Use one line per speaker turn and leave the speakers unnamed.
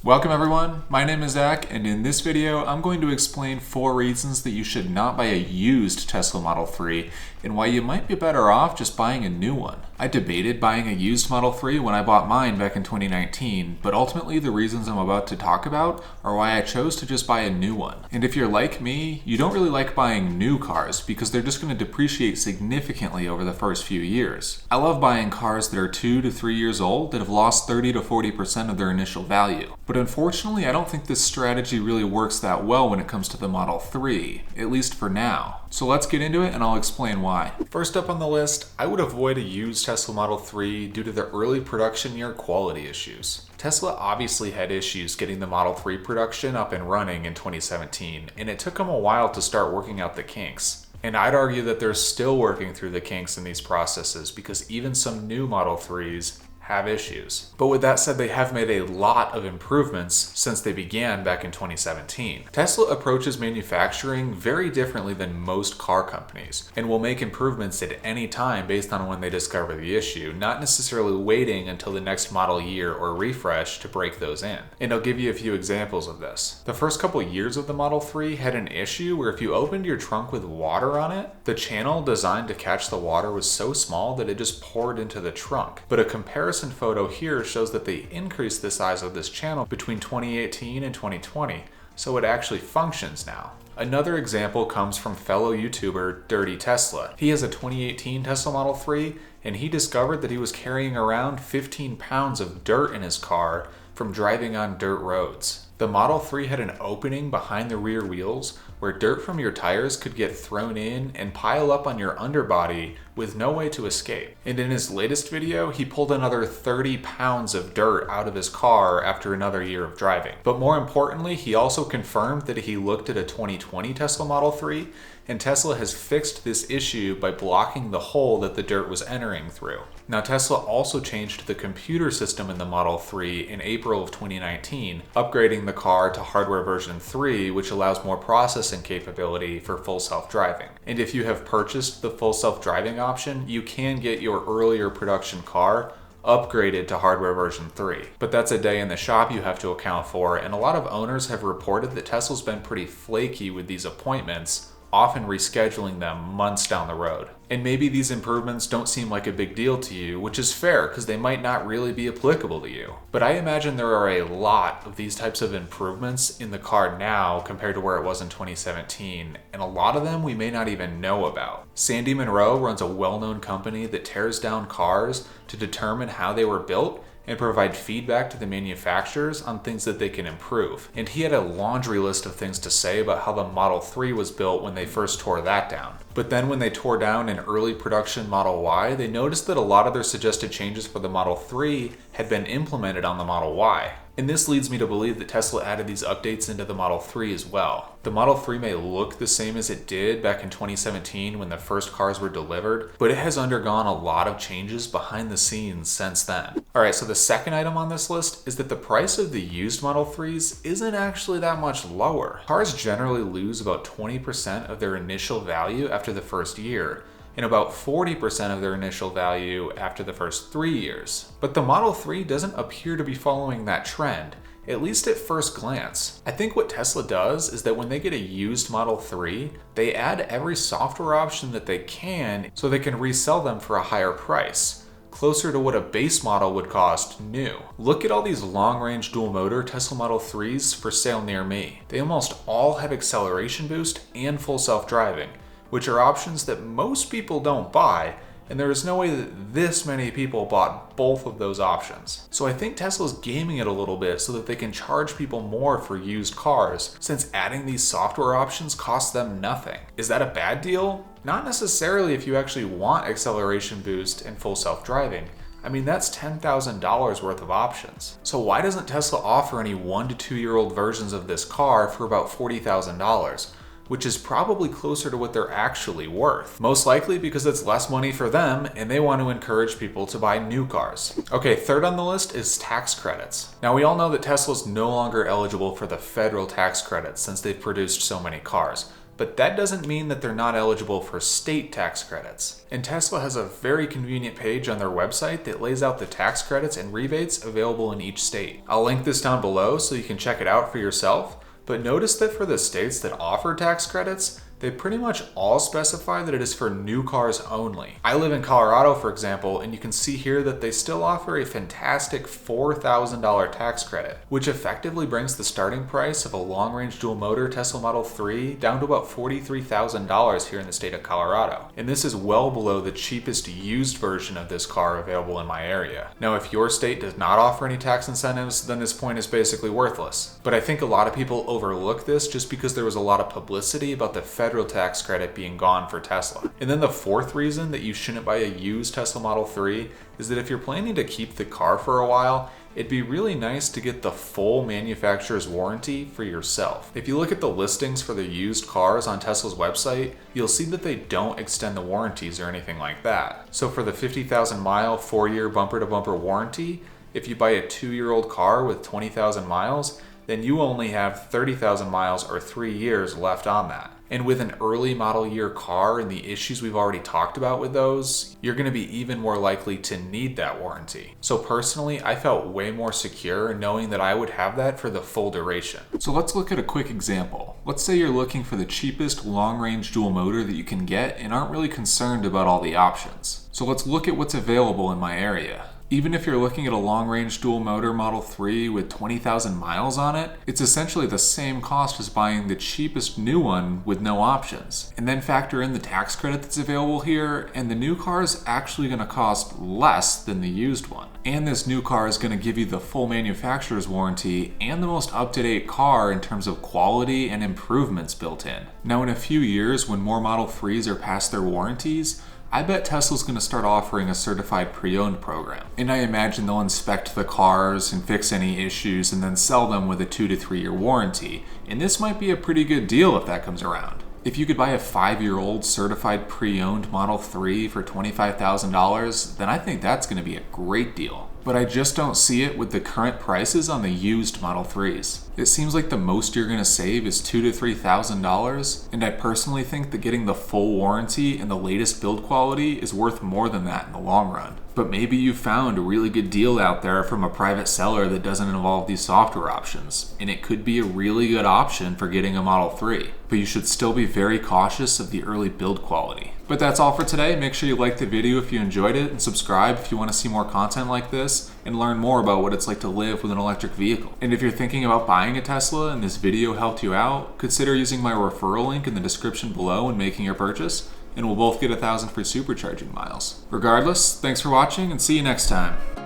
Welcome everyone, my name is Zach, and in this video I'm going to explain 4 reasons that you should not buy a used Tesla Model 3 and why you might be better off just buying a new one. I debated buying a used Model 3 when I bought mine back in 2019, but ultimately the reasons I'm about to talk about are why I chose to just buy a new one. And if you're like me, you don't really like buying new cars because they're just going to depreciate significantly over the first few years. I love buying cars that are 2 to 3 years old that have lost 30 to 40% of their initial value. But unfortunately, I don't think this strategy really works that well when it comes to the Model 3, at least for now. So let's get into it and I'll explain why. First up on the list, I would avoid a used Tesla Model 3 due to the early production year quality issues. Tesla obviously had issues getting the Model 3 production up and running in 2017, and it took them a while to start working out the kinks. And I'd argue that they're still working through the kinks in these processes because even some new Model 3s have issues. But with that said, they have made a lot of improvements since they began back in 2017. Tesla approaches manufacturing very differently than most car companies and will make improvements at any time based on when they discover the issue, not necessarily waiting until the next model year or refresh to break those in. And I'll give you a few examples of this. The first couple years of the Model 3 had an issue where if you opened your trunk with water on it, the channel designed to catch the water was so small that it just poured into the trunk. But a comparison photo here shows that they increased the size of this channel between 2018 and 2020, so it actually functions now. Another example comes from fellow YouTuber Dirty Tesla. He has a 2018 Tesla Model 3, and he discovered that he was carrying around 15 pounds of dirt in his car from driving on dirt roads. The Model 3 had an opening behind the rear wheels where dirt from your tires could get thrown in and pile up on your underbody with no way to escape. And in his latest video, he pulled another 30 pounds of dirt out of his car after another year of driving. But more importantly, he also confirmed that he looked at a 2020 Tesla Model 3, and Tesla has fixed this issue by blocking the hole that the dirt was entering through. Now, Tesla also changed the computer system in the Model 3 in April of 2019, upgrading the car to hardware version 3, which allows more processing capability for full self-driving. And if you have purchased the full self-driving option, you can get your earlier production car upgraded to hardware version 3. But that's a day in the shop you have to account for, and a lot of owners have reported that Tesla's been pretty flaky with these appointments, often rescheduling them months down the road. And maybe these improvements don't seem like a big deal to you, which is fair because they might not really be applicable to you. But I imagine there are a lot of these types of improvements in the car now compared to where it was in 2017, and a lot of them we may not even know about. Sandy Munro runs a well-known company that tears down cars to determine how they were built and provide feedback to the manufacturers on things that they can improve. And he had a laundry list of things to say about how the Model 3 was built when they first tore that down. But then when they tore down an early production Model Y, they noticed that a lot of their suggested changes for the Model 3 had been implemented on the Model Y. And this leads me to believe that Tesla added these updates into the Model 3 as well. The Model 3 may look the same as it did back in 2017 when the first cars were delivered, but it has undergone a lot of changes behind the scenes since then. Alright, so the second item on this list is that the price of the used Model 3s isn't actually that much lower. Cars generally lose about 20% of their initial value after the first year, and about 40% of their initial value after the first 3 years. But the Model 3 doesn't appear to be following that trend, at least at first glance. I think what Tesla does is that when they get a used Model 3, they add every software option that they can so they can resell them for a higher price, closer to what a base model would cost new. Look at all these long-range dual-motor Tesla Model 3s for sale near me. They almost all have acceleration boost and full self-driving, which are options that most people don't buy, and there is no way that this many people bought both of those options. So I think Tesla's gaming it a little bit so that they can charge people more for used cars, since adding these software options costs them nothing. Is that a bad deal? Not necessarily if you actually want acceleration boost and full self-driving. I mean, that's $10,000 worth of options. So why doesn't Tesla offer any 1 to 2 year old versions of this car for about $40,000? Which is probably closer to what they're actually worth. Most likely because it's less money for them and they want to encourage people to buy new cars. Okay, third on the list is tax credits. Now we all know that Tesla's no longer eligible for the federal tax credits since they've produced so many cars. but that doesn't mean that they're not eligible for state tax credits. And Tesla has a very convenient page on their website that lays out the tax credits and rebates available in each state. I'll link this down below so you can check it out for yourself, but notice that for the states that offer tax credits, they pretty much all specify that it is for new cars only. I live in Colorado, for example, and you can see here that they still offer a fantastic $4,000 tax credit, which effectively brings the starting price of a long-range dual motor Tesla Model 3 down to about $43,000 here in the state of Colorado. And this is well below the cheapest used version of this car available in my area. Now, if your state does not offer any tax incentives, then this point is basically worthless. But I think a lot of people overlook this just because there was a lot of publicity about the federal tax credit being gone for Tesla. And then the fourth reason that you shouldn't buy a used Tesla Model 3 is that if you're planning to keep the car for a while, it'd be really nice to get the full manufacturer's warranty for yourself. If you look at the listings for the used cars on Tesla's website, you'll see that they don't extend the warranties or anything like that. So for the 50,000 mile, 4-year bumper-to-bumper warranty, if you buy a 2-year-old car with 20,000 miles, then you only have 30,000 miles or 3 years left on that. And with an early model year car and the issues we've already talked about with those, you're going to be even more likely to need that warranty. So personally, I felt way more secure knowing that I would have that for the full duration. So let's look at a quick example. Let's say you're looking for the cheapest long-range dual motor that you can get and aren't really concerned about all the options. So let's look at what's available in my area. Even if you're looking at a long-range dual motor Model 3 with 20,000 miles on it, it's essentially the same cost as buying the cheapest new one with no options. And then factor in the tax credit that's available here, and the new car is actually going to cost less than the used one. And this new car is going to give you the full manufacturer's warranty and the most up-to-date car in terms of quality and improvements built in. Now in a few years, when more Model 3s are past their warranties, I bet Tesla's going to start offering a certified pre-owned program. And I imagine they'll inspect the cars and fix any issues and then sell them with a 2 to 3 year warranty. And this might be a pretty good deal if that comes around. If you could buy a 5-year-old certified pre-owned Model 3 for $25,000, then I think that's going to be a great deal. But I just don't see it with the current prices on the used Model 3s. It seems like the most you're going to save is $2,000 to $3,000, and I personally think that getting the full warranty and the latest build quality is worth more than that in the long run. But maybe you found a really good deal out there from a private seller that doesn't involve these software options, and it could be a really good option for getting a Model 3. But you should still be very cautious of the early build quality. But that's all for today. Make sure you like the video if you enjoyed it, and subscribe if you want to see more content like this and learn more about what it's like to live with an electric vehicle. And if you're thinking about buying a Tesla and this video helped you out, consider using my referral link in the description below and making your purchase, and we'll both get 1,000 free supercharging miles. Regardless, thanks for watching and see you next time.